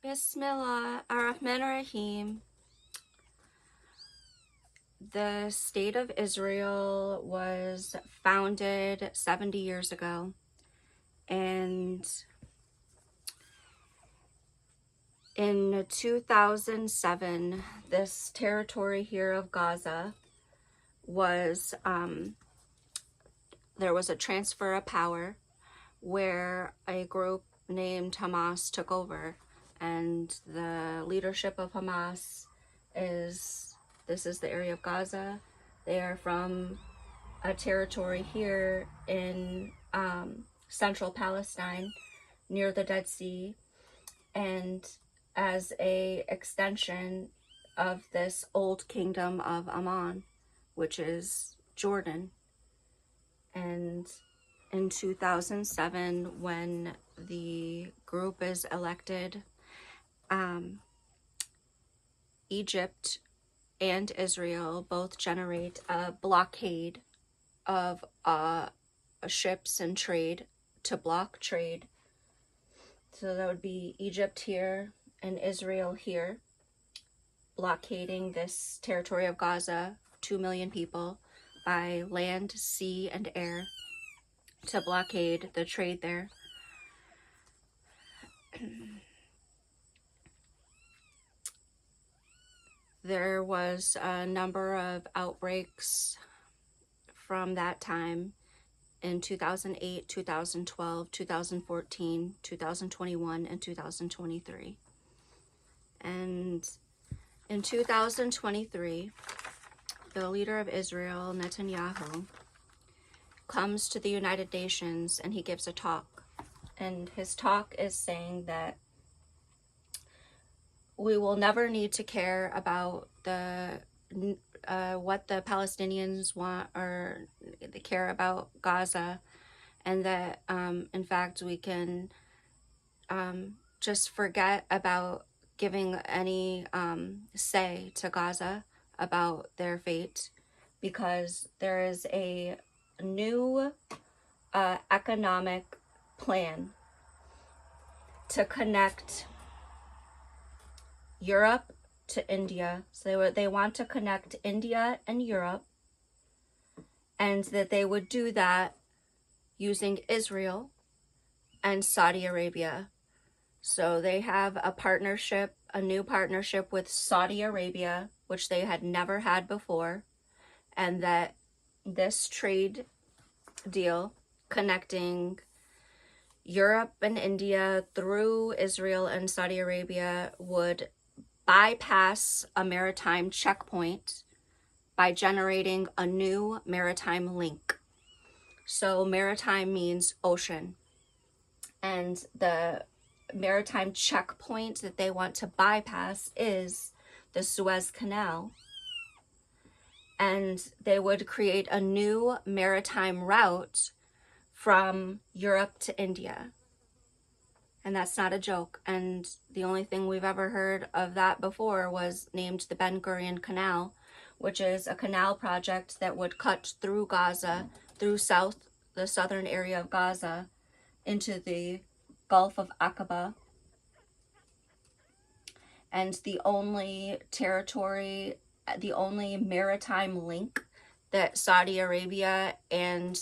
Bismillah ar-Rahman ar-Rahim. The state of Israel was founded 70 years ago, and in 2007, this territory here of Gaza was, there was a transfer of power where a group named Hamas took over, and the leadership of Hamas this is the area of Gaza. They are from a territory here in central Palestine near the Dead Sea, and as a extension of this old kingdom of Amman, which is Jordan. And in 2007, when the group is elected, Egypt and Israel both generate a blockade of ships and trade to block trade. So that would be Egypt here and Israel here, blockading this territory of Gaza, 2 million people, by land, sea, and air, to blockade the trade there. There was a number of outbreaks from that time in 2008, 2012, 2014, 2021, and 2023. And in 2023, the leader of Israel, Netanyahu, comes to the United Nations and he gives a talk. And his talk is saying that we will never need to care about what the Palestinians want, or they care about Gaza, and that in fact we can just forget about giving any say to Gaza about their fate, because there is a new economic plan to connect Europe to India. So they want to connect India and Europe, and that they would do that using Israel and Saudi Arabia. So they have a partnership, a new partnership with Saudi Arabia, which they had never had before, and that this trade deal connecting Europe and India through Israel and Saudi Arabia would bypass a maritime checkpoint by generating a new maritime link. So maritime means ocean, and the maritime checkpoint that they want to bypass is the Suez Canal, and they would create a new maritime route from Europe to India. And that's not a joke. And the only thing we've ever heard of that before was named the Ben Gurion Canal, which is a canal project that would cut through Gaza, through the southern area of Gaza, into the Gulf of Aqaba. And the only territory, the only maritime link that Saudi Arabia and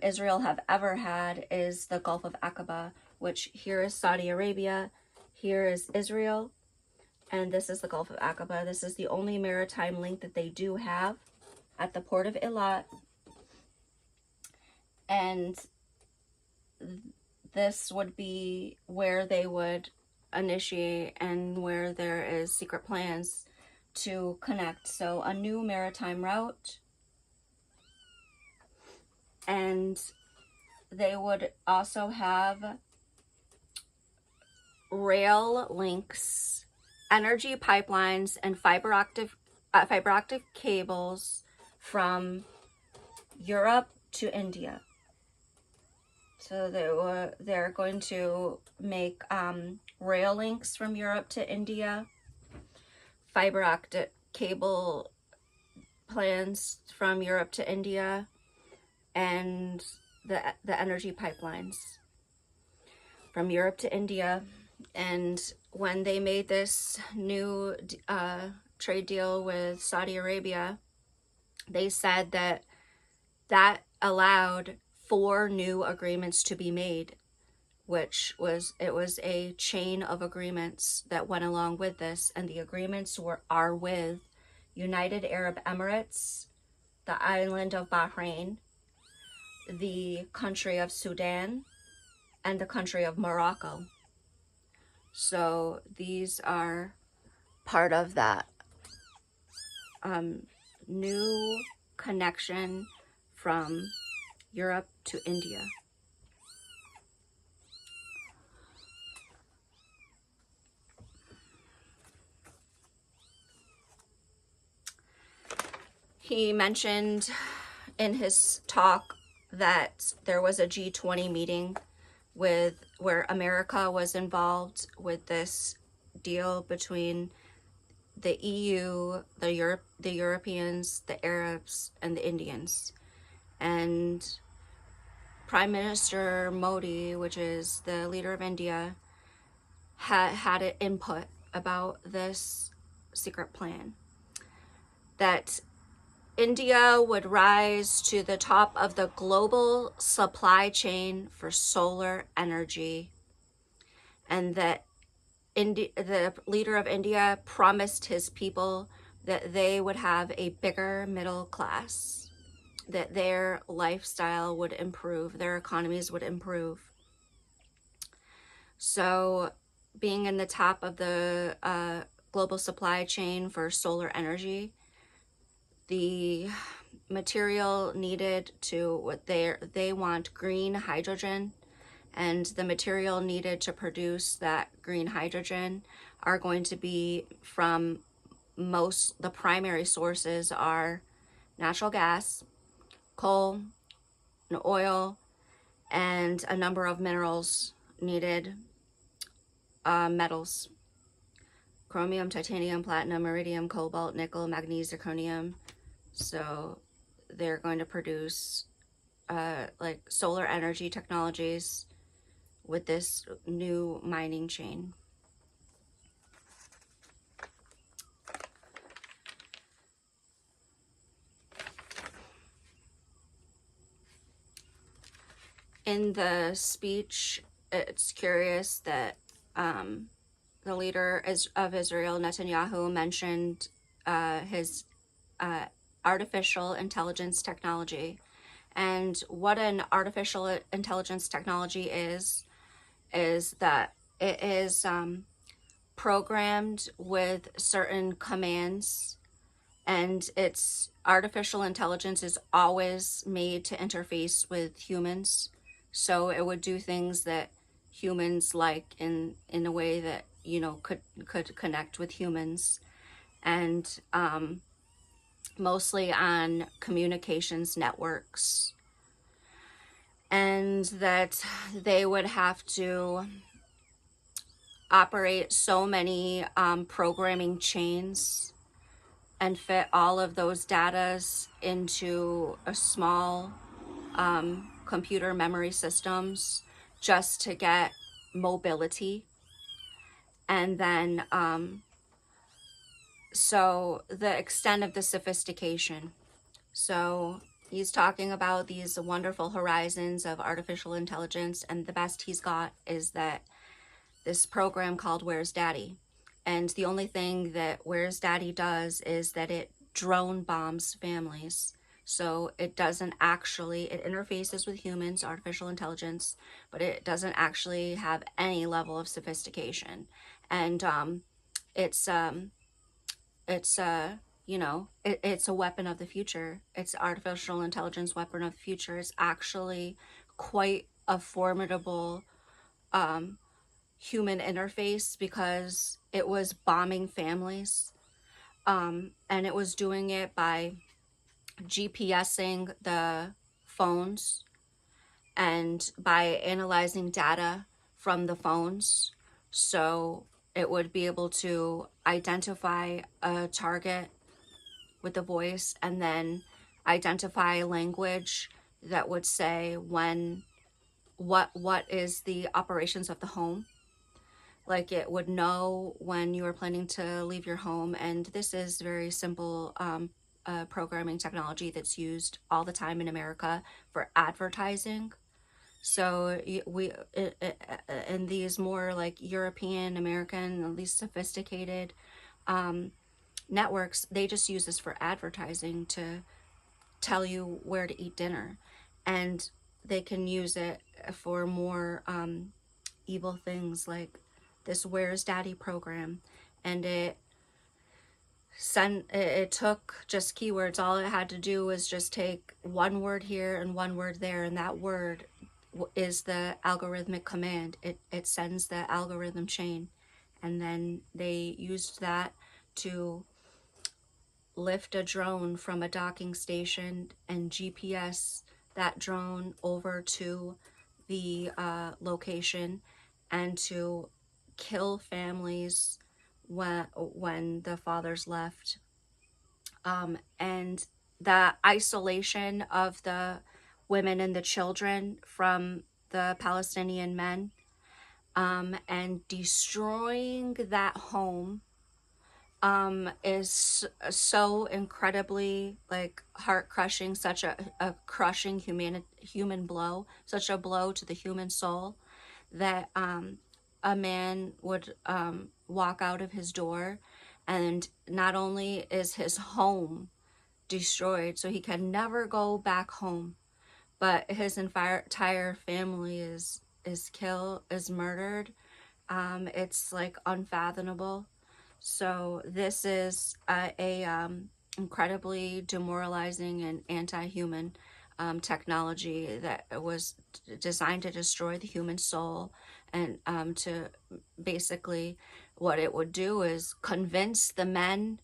Israel have ever had is the Gulf of Aqaba, which here is Saudi Arabia, here is Israel, and this is the Gulf of Aqaba. This is the only maritime link that they do have at the port of Eilat. And this would be where they would initiate, and where there is secret plans to connect. So a new maritime route, and they would also have rail links, energy pipelines, and fiber optic cables from Europe to India. So they're going to make rail links from Europe to India, fiber optic cable plans from Europe to India, and the energy pipelines from Europe to India. And when they made this new trade deal with Saudi Arabia, they said that that allowed 4 new agreements to be made, which was, it was a chain of agreements that went along with this, and the agreements are with United Arab Emirates, the island of Bahrain, the country of Sudan, and the country of Morocco. So these are part of that new connection from Europe to India. He mentioned in his talk that there was a G20 meeting where America was involved with this deal between the EU, the Europeans, the Arabs, and the Indians. And Prime Minister Modi, which is the leader of India, had an input about this secret plan, that India would rise to the top of the global supply chain for solar energy, and that the leader of India promised his people that they would have a bigger middle class, that their lifestyle would improve, their economies would improve. So being in the top of the global supply chain for solar energy, the material needed to what they want green hydrogen, and the material needed to produce that green hydrogen are going to be from the primary sources are natural gas, coal, and oil, and a number of minerals needed, metals: chromium, titanium, platinum, iridium, cobalt, nickel, manganese, zirconium. So they're going to produce like solar energy technologies with this new mining chain. In the speech, it's curious that the leader of Israel, Netanyahu, mentioned his artificial intelligence technology. And what an artificial intelligence technology is that it is programmed with certain commands, and its artificial intelligence is always made to interface with humans. So it would do things that humans like in a way that, you know, could connect with humans, and mostly on communications networks. And that they would have to operate so many programming chains and fit all of those datas into a small computer memory systems just to get mobility. And then so the extent of the sophistication. So he's talking about these wonderful horizons of artificial intelligence, and the best he's got is that this program called Where's Daddy. And the only thing that Where's Daddy does is that it drone bombs families. So it doesn't actually, it interfaces with humans, artificial intelligence, but it doesn't actually have any level of sophistication. And it's you know, it's a weapon of the future. It's artificial intelligence weapon of the future. It's actually quite a formidable human interface, because it was bombing families, and it was doing it by GPSing the phones and by analyzing data from the phones. So it would be able to identify a target with the voice, and then identify language that would say what is the operations of the home, like it would know when you were planning to leave your home. And this is very simple programming technology that's used all the time in America for advertising. So in these more like European, American, at least sophisticated networks, they just use this for advertising to tell you where to eat dinner. And they can use it for more evil things like this Where's Daddy program. And it took just keywords. All it had to do was just take one word here and one word there, and that word is the algorithmic command. It sends the algorithm chain, and then they used that to lift a drone from a docking station and GPS that drone over to the location, and to kill families when the fathers left. And the isolation of the women and the children from the Palestinian men, and destroying that home is so incredibly like heart crushing, such a crushing human blow, such a blow to the human soul, that a man would walk out of his door, and not only is his home destroyed, so he can never go back home, but his entire family is killed, is murdered. It's like unfathomable. So this is a incredibly demoralizing and anti-human technology that was designed to destroy the human soul, and to basically, what it would do is convince the men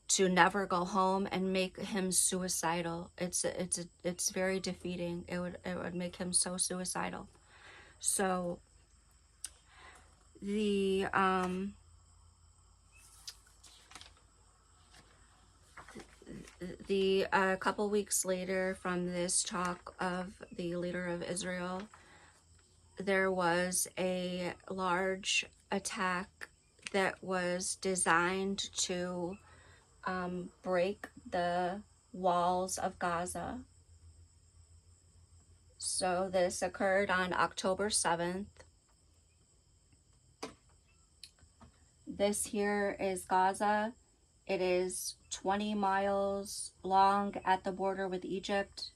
to never go home and make him suicidal. It's very defeating. It would make him so suicidal. So the couple weeks later from this talk of the leader of Israel, there was a large attack that was designed to break the walls of Gaza. So this occurred on October 7th. This here is Gaza. It is 20 miles long at the border with Egypt,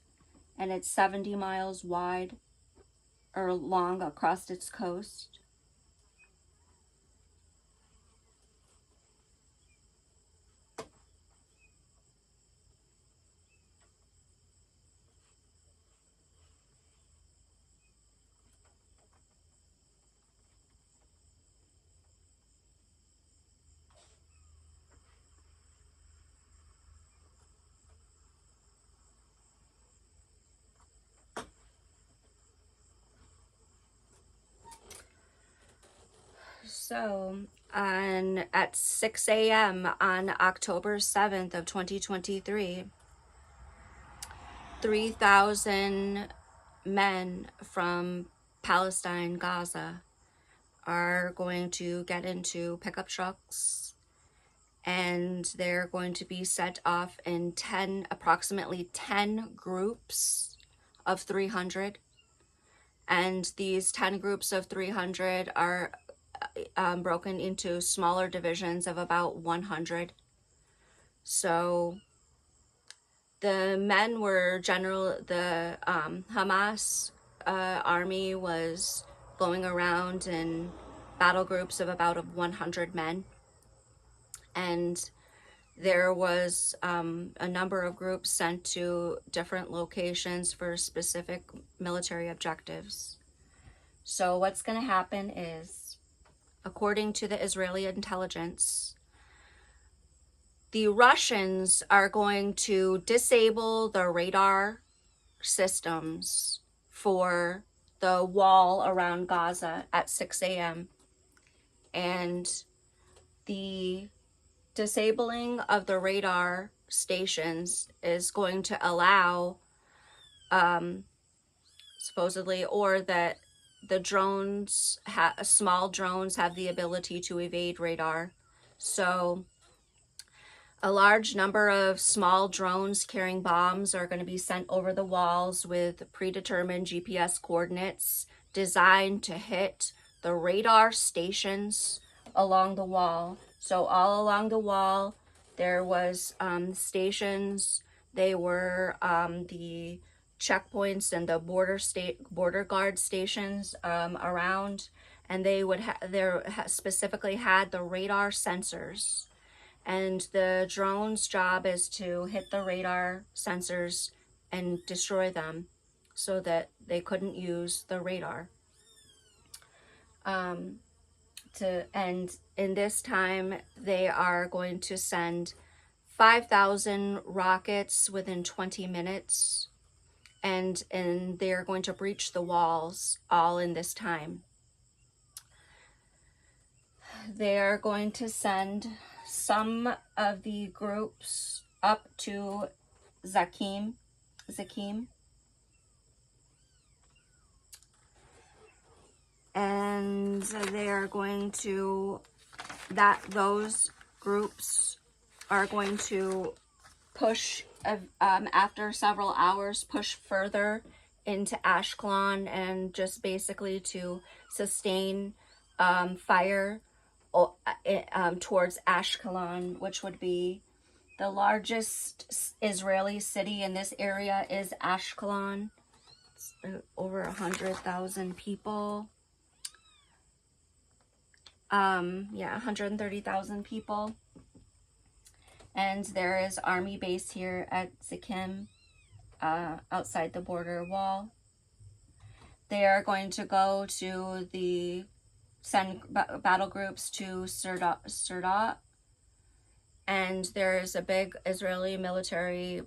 and it's 70 miles wide or long across its coast. So at 6 a.m. on October 7th of 2023, 3,000 men from Palestine, Gaza, are going to get into pickup trucks, and they're going to be set off in approximately 10 groups of 300. And these 10 groups of 300 are broken into smaller divisions of about 100. So the men were the Hamas army was going around in battle groups of about 100 men. And there was a number of groups sent to different locations for specific military objectives. So what's going to happen is, according to the Israeli intelligence, the Russians are going to disable the radar systems for the wall around Gaza at 6 a.m. And the disabling of the radar stations is going to allow, supposedly, or that the drones, small drones have the ability to evade radar. So a large number of small drones carrying bombs are going to be sent over the walls with predetermined GPS coordinates designed to hit the radar stations along the wall. So all along the wall, there was stations. They were the checkpoints and the border guard stations around, and they would specifically had the radar sensors. And the drone's job is to hit the radar sensors and destroy them so that they couldn't use the radar. And in this time, they are going to send 5,000 rockets within 20 minutes, and they're going to breach the walls all in this time. They're going to send some of the groups up to Zakim, and they are going to, those groups are going to push, after several hours, push further into Ashkelon, and just basically to sustain fire towards Ashkelon, which would be the largest Israeli city in this area is Ashkelon. It's over 100,000 people. 130,000 people. And there is army base here at Zakim, outside the border wall. They are going to go to send battle groups to Sirdat, and there is a big Israeli military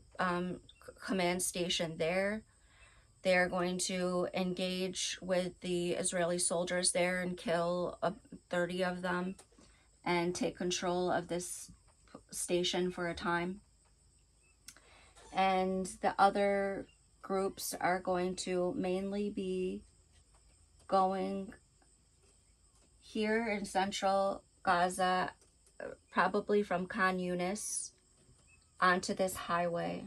command station there. They are going to engage with the Israeli soldiers there and kill 30 of them and take control of this station for a time. And the other groups are going to mainly be going here in central Gaza, probably from Khan Yunis, onto this highway.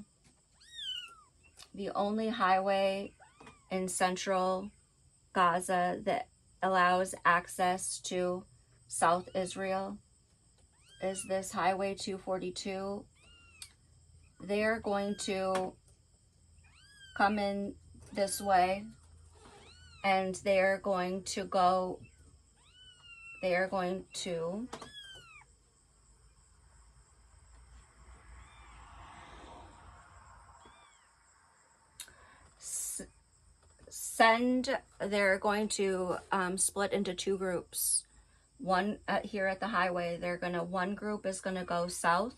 The only highway in central Gaza that allows access to South Israel is this Highway 242. They're going to come in this way, and they're going to split into two groups. One here at the highway, one group is gonna go south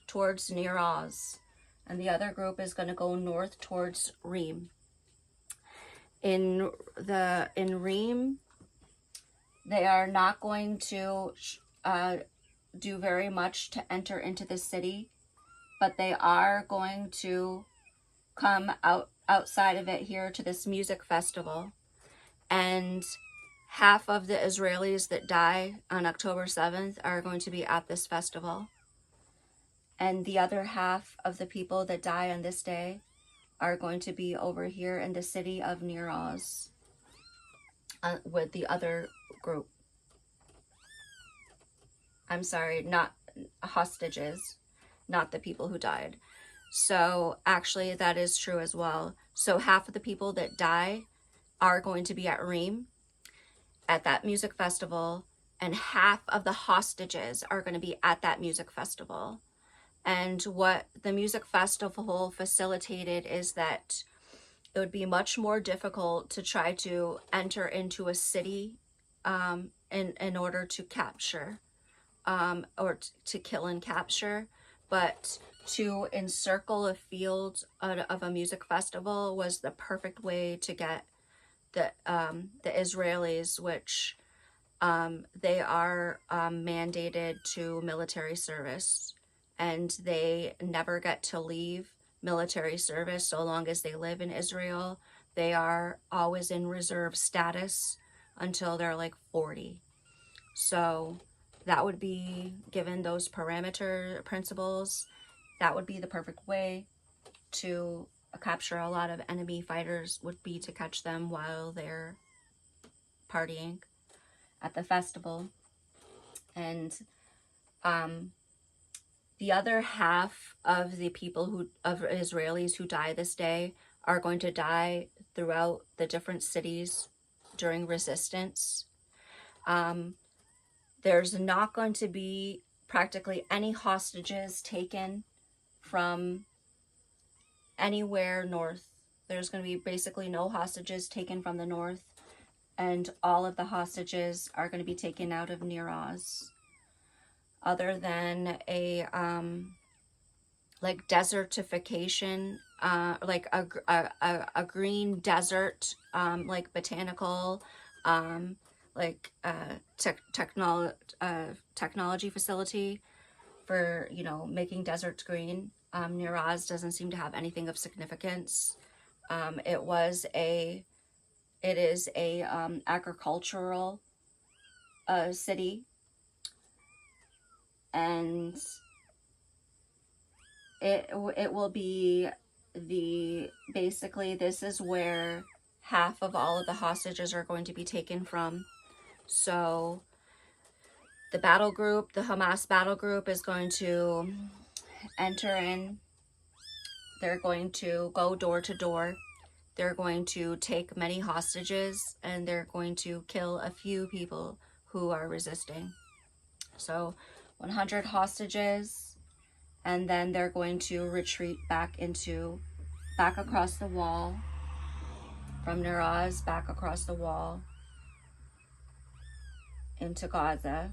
towards Nir Oz, and the other group is gonna go north towards Reem. In Reem, they are not going to do very much to enter into the city, but they are going to come outside of it here to this music festival. And half of the Israelis that die on October 7th are going to be at this festival. And the other half of the people that die on this day are going to be over here in the city of Nir Oz with the other group. I'm sorry, not hostages, not the people who died. So actually that is true as well. So half of the people that die are going to be at Reem at that music festival, and half of the hostages are going to be at that music festival. And what the music festival facilitated is that it would be much more difficult to try to enter into a city in order to capture or to kill and capture, but to encircle a field of a music festival was the perfect way to get the Israelis, which they are mandated to military service, and they never get to leave military service so long as they live in Israel. they are always in reserve status until they're like 40. So that would be, given those parameter principles, that would be the perfect way to capture a lot of enemy fighters, would be to catch them while they're partying at the festival. And the other half of the people of Israelis who die this day are going to die throughout the different cities during resistance. There's not going to be practically any hostages taken from anywhere north. There's going to be basically no hostages taken from the north, and all of the hostages are going to be taken out of Near Oz, other than a like desertification, like a green desert, like botanical, like technology facility for, you know, making deserts green. Near Oz doesn't seem to have anything of significance. It is a agricultural city, and it will be basically this is where half of all of the hostages are going to be taken from. So the battle group, the Hamas battle group, is going to enter in. They're going to go door to door. They're going to take many hostages, and they're going to kill a few people who are resisting. So 100 hostages, and then they're going to retreat back across the wall from Near Oz, back across the wall into Gaza.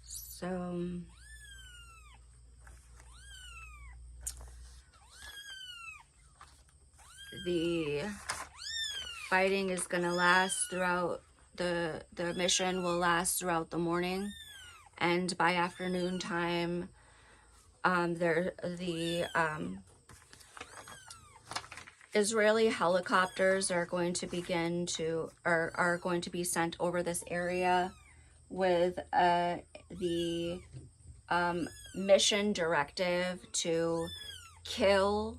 So the fighting is going to last throughout the mission will last throughout the morning, and by afternoon time, Israeli helicopters are going to are going to be sent over this area with the mission directive to kill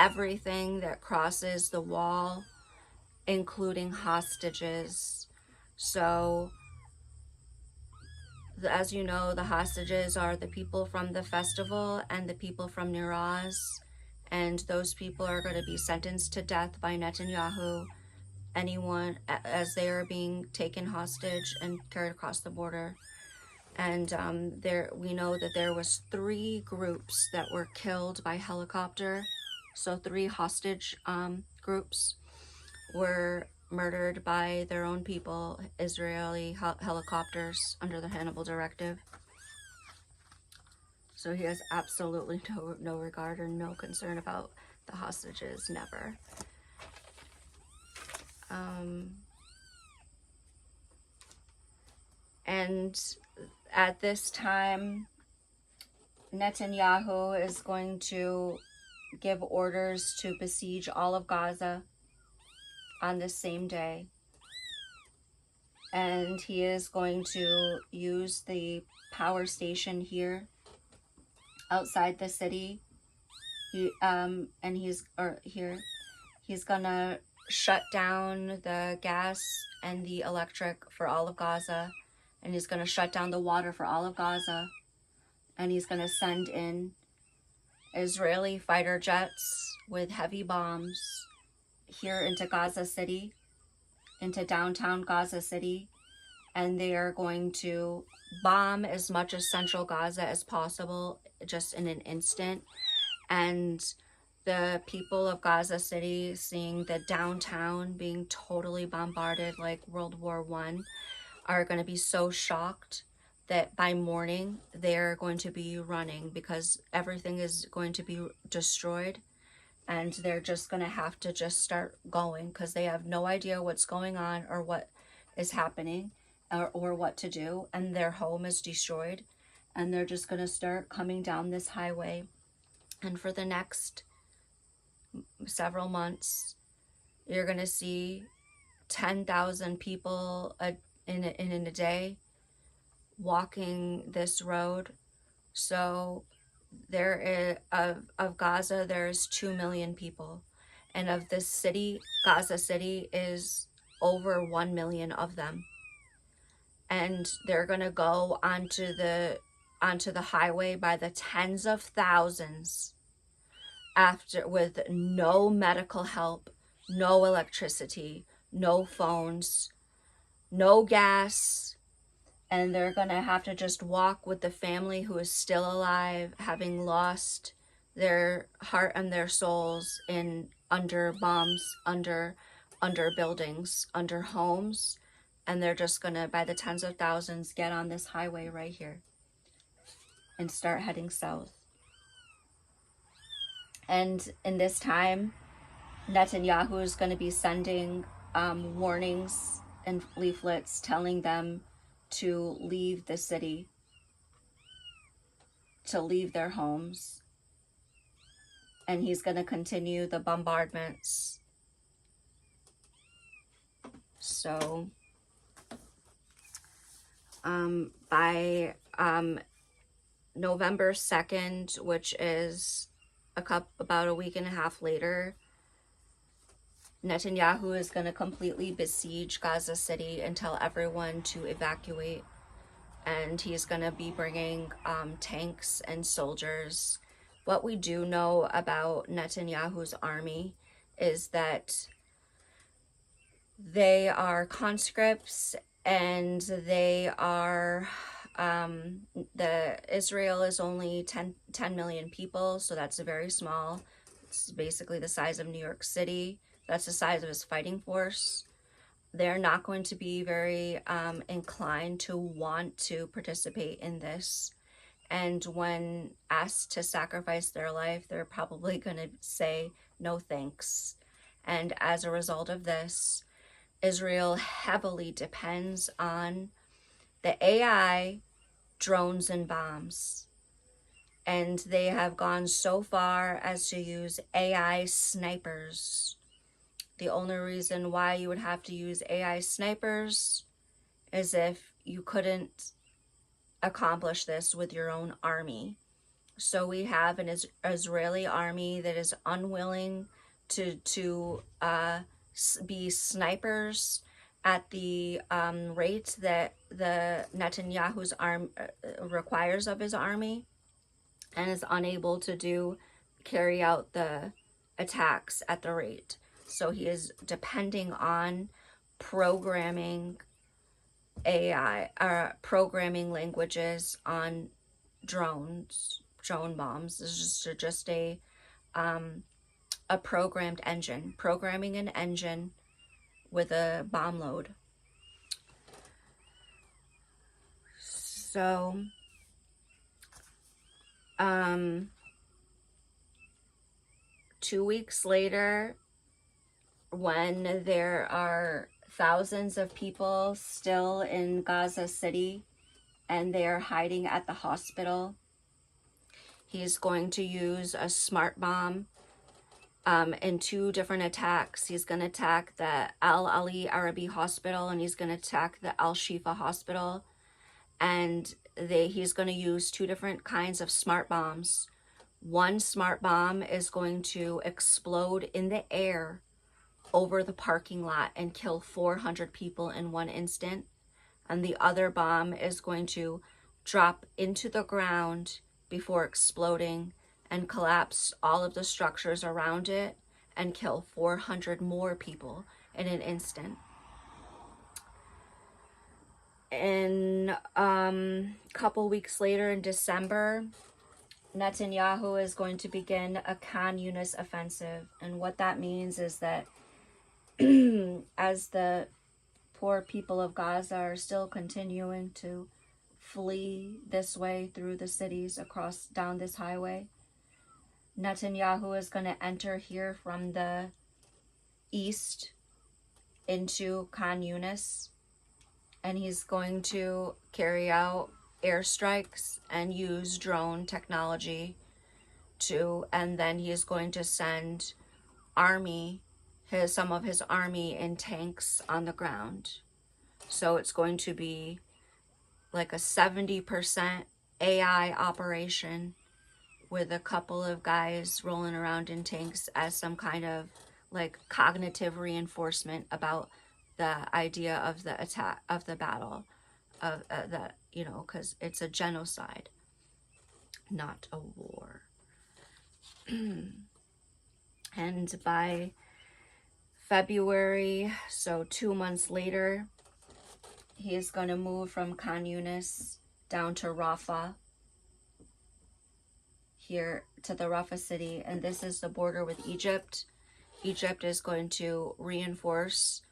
everything that crosses the wall, including hostages. So, as you know, the hostages are the people from the festival and the people from Near Oz, and those people are going to be sentenced to death by Netanyahu, as they are being taken hostage and carried across the border. And we know that there was 3 groups that were killed by helicopter. So 3 hostage groups were murdered by their own people, Israeli helicopters, under the Hannibal Directive. So he has absolutely no regard or no concern about the hostages, never. And at this time, Netanyahu is going to give orders to besiege all of Gaza on this same day. And he is going to use the power station here outside the city. He's gonna shut down the gas and the electric for all of Gaza, and he's gonna shut down the water for all of Gaza, and he's gonna send in Israeli fighter jets with heavy bombs here into Gaza City, into downtown Gaza City, and they are going to bomb as much of central Gaza as possible just in an instant. And the people of Gaza City, seeing the downtown being totally bombarded like World War I, are going to be so shocked that by morning they're going to be running, because everything is going to be destroyed, and they're just going to have to just start going, because they have no idea what's going on or what is happening, or what to do, and their home is destroyed, and they're just going to start coming down this highway And for the next several months, you're going to see 10,000 people in a day walking this road. So there is, of Gaza, there's 2 million people. And of this city, Gaza City, is over 1 million of them. And they're going to go onto the highway by the tens of thousands, after, with no medical help, no electricity, no phones, no gas, and they're gonna have to just walk with the family who is still alive, having lost their heart and their souls in under bombs, under buildings, under homes, and they're just gonna, by the tens of thousands, get on this highway right here and start heading south. And in this time, Netanyahu is going to be sending warnings and leaflets telling them to leave the city, to leave their homes. And he's going to continue the bombardments. So by November 2nd, which is about a week and a half later, Netanyahu is going to completely besiege Gaza City and tell everyone to evacuate. And he's going to be bringing tanks and soldiers. What we do know about Netanyahu's army is that they are conscripts, and they are, Israel is only 10 million people, so that's very small. It's basically the size of New York City. That's the size of his fighting force. They're not going to be very inclined to want to participate in this. And when asked to sacrifice their life, they're probably going to say no thanks. And as a result of this, Israel heavily depends on the AI, drones, and bombs. And they have gone so far as to use AI snipers. The only reason why you would have to use AI snipers is if you couldn't accomplish this with your own army. So we have an Israeli army that is unwilling to be snipers at the rate that the Netanyahu's arm requires of his army, and is unable to carry out the attacks at the rate. So he is depending on programming AI, programming languages on drone bombs. This is just a programmed engine, programming an engine with a bomb load. So, 2 weeks later, when there are thousands of people still in Gaza City and they are hiding at the hospital, he's going to use a smart bomb in 2 different attacks. He's going to attack the Al Ali Arabi Hospital, and he's going to attack the Al Shifa Hospital. And he's going to use 2 different kinds of smart bombs. One smart bomb is going to explode in the air over the parking lot and kill 400 people in one instant. And the other bomb is going to drop into the ground before exploding and collapse all of the structures around it and kill 400 more people in an instant. In a couple weeks later, in December, Netanyahu is going to begin a Khan Yunis offensive. And what that means is that as the poor people of Gaza are still continuing to flee this way through the cities down this highway, Netanyahu is going to enter here from the east into Khan Yunis, and he's going to carry out airstrikes and use drone technology and then he is going to send some of his army in tanks on the ground. So it's going to be like a 70% AI operation with a couple of guys rolling around in tanks as some kind of like cognitive reinforcement about the idea of the attack, of the battle, of that, you know, because it's a genocide, not a war. And by February, so 2 months later, he is going to move from Khan Yunis down to Rafah, here to the Rafah city, and this is the border with Egypt. Egypt is going to reinforce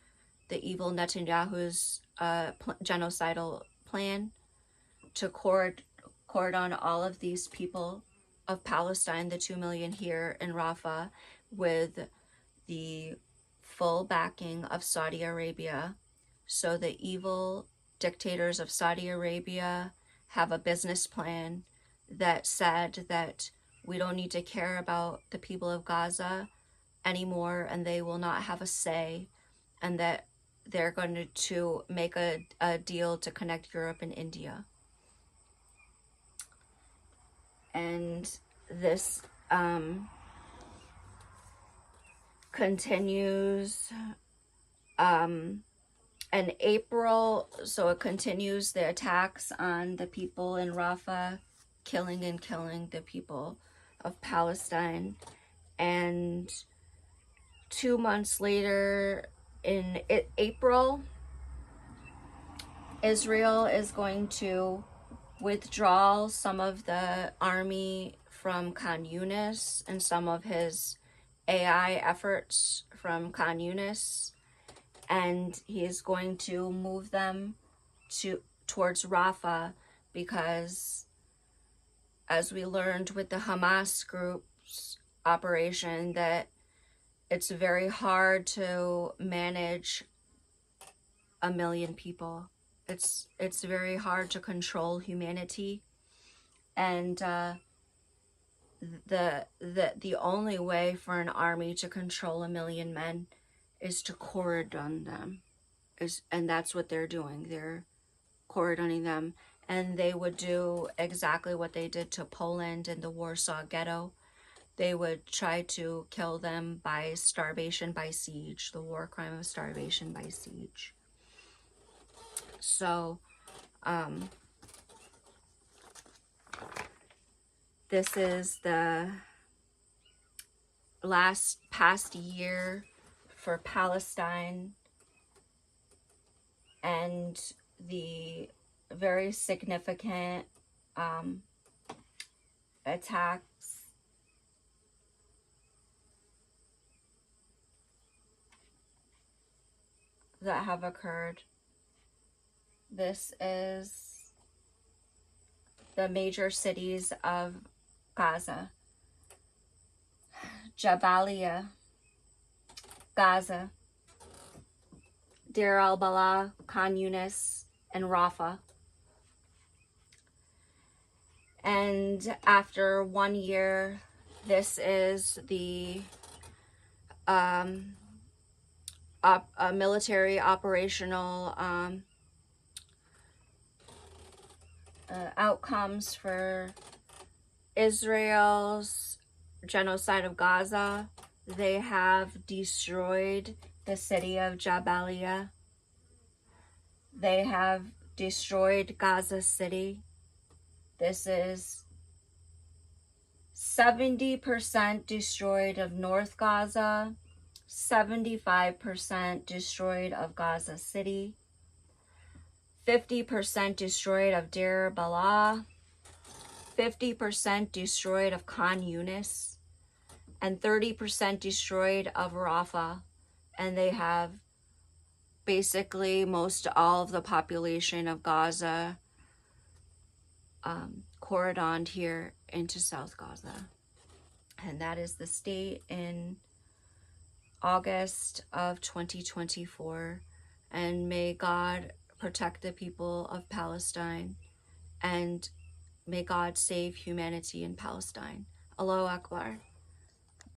the evil Netanyahu's genocidal plan to cordon all of these people of Palestine, the 2 million here in Rafah, with the full backing of Saudi Arabia. So the evil dictators of Saudi Arabia have a business plan that said that we don't need to care about the people of Gaza anymore, and they will not have a say, and that they're going to make a deal to connect Europe and India. And this continues in April, so it continues the attacks on the people in Rafah, killing the people of Palestine. And 2 months later, in April, Israel is going to withdraw some of the army from Khan Yunis and some of his AI efforts from Khan Yunis, and he is going to move them towards Rafah, because as we learned with the Hamas group's operation, that it's very hard to manage 1 million people. It's very hard to control humanity, and the only way for an army to control 1 million men is to cordon them, and that's what they're doing. They're cordoning them, and they would do exactly what they did to Poland in the Warsaw Ghetto. They would try to kill them by starvation by siege, the war crime of starvation by siege. So this is the past year for Palestine, and the very significant attacks that have occurred. This is the major cities of Gaza: Jabalia, Gaza, Deir al-Balah, Khan Yunis, and Rafah. And after 1 year, this is the military operational outcomes for Israel's genocide of Gaza. They have destroyed the city of Jabalia. They have destroyed Gaza City. This is 70% destroyed of North Gaza, 75% destroyed of Gaza City, 50% destroyed of Deir al-Balah, 50% destroyed of Khan Yunis, and 30% destroyed of Rafah. And they have basically most all of the population of Gaza cordoned here into South Gaza. And that is the state in August of 2024. And may God protect the people of Palestine, and may God save humanity in Palestine. Allahu Akbar.